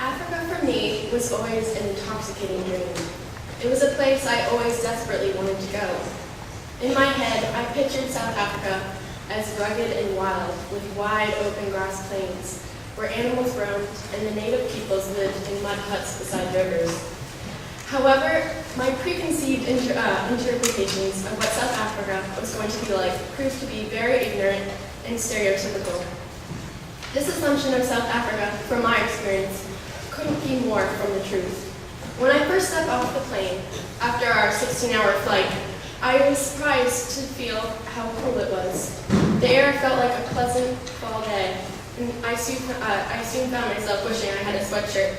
Africa for me was always an intoxicating dream. It was a place I always desperately wanted to go. In my head, I pictured South Africa as rugged and wild, with wide open grass plains, where animals roamed and the native peoples lived in mud huts beside rivers. However, my preconceived interpretations of what South Africa was going to be like proved to be very ignorant and stereotypical. This assumption of South Africa, from my experience, couldn't be more from the truth. When I first stepped off the plane, after our 16-hour flight, I was surprised to feel how cool it was. The air felt like a pleasant fall day, and I soon found myself wishing I had a sweatshirt.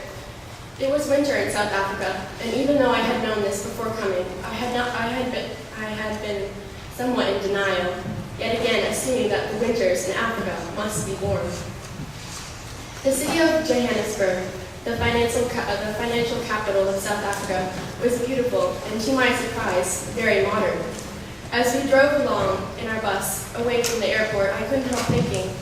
It was winter in South Africa, and even though I had known this before coming, I had been somewhat in denial, yet again assuming that the winters in Africa must be warm. The city of Johannesburg, the financial capital of South Africa, was beautiful and, to my surprise, very modern. As we drove along in our bus away from the airport, I couldn't help thinking,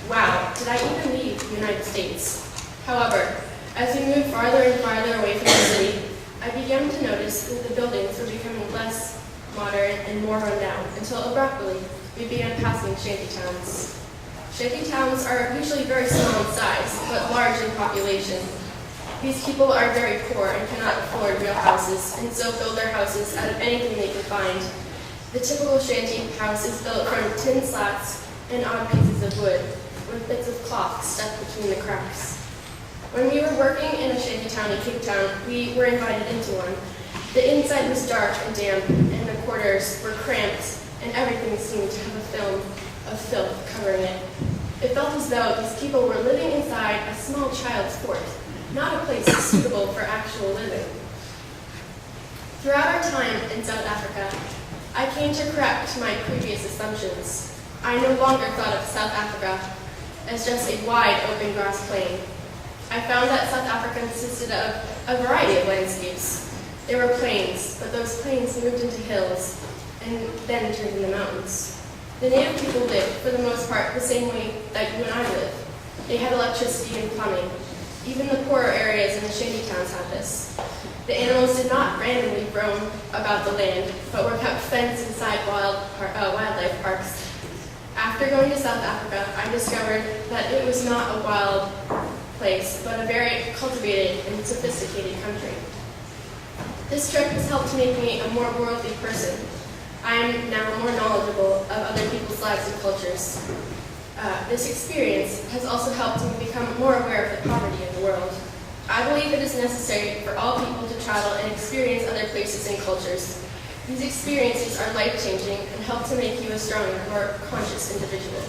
wow, did I even leave the United States? However, as we moved farther and farther away from the city, I began to notice that the buildings were becoming less modern and more run down, until abruptly we began passing shantytowns. Shantytowns are usually very small in size, but large in population. These people are very poor and cannot afford real houses, and so build their houses out of anything they can find. The typical shanty house is built from tin slats and odd pieces of wood, with bits of cloth stuck between the cracks. When we were working in a shantytown in Cape Town, we were invited into one. The inside was dark and damp, and the quarters were cramped, and everything seemed to have a film of filth covering it. It felt as though these people were living inside a small child's fort, not a place suitable for actual living. Throughout our time in South Africa, I came to correct my previous assumptions. I no longer thought of South Africa as just a wide open grass plain. I found that South Africa consisted of a variety of landscapes. There were plains, but those plains moved into hills and then turned into mountains. The native people lived, for the most part, the same way that you and I live. They had electricity and plumbing. Even the poorer areas in the shantytowns had this. The animals did not randomly roam about the land, but were kept fenced inside wildlife parks. After going to South Africa, I discovered that it was not a wild place, but a very cultivated and sophisticated country. This trip has helped make me a more worldly person. I am now more knowledgeable of other people's lives and cultures. This experience has also helped me become more aware of the poverty in the world. I believe it is necessary for all people to travel and experience other places and cultures. These experiences are life-changing and help to make you a stronger, more conscious individual.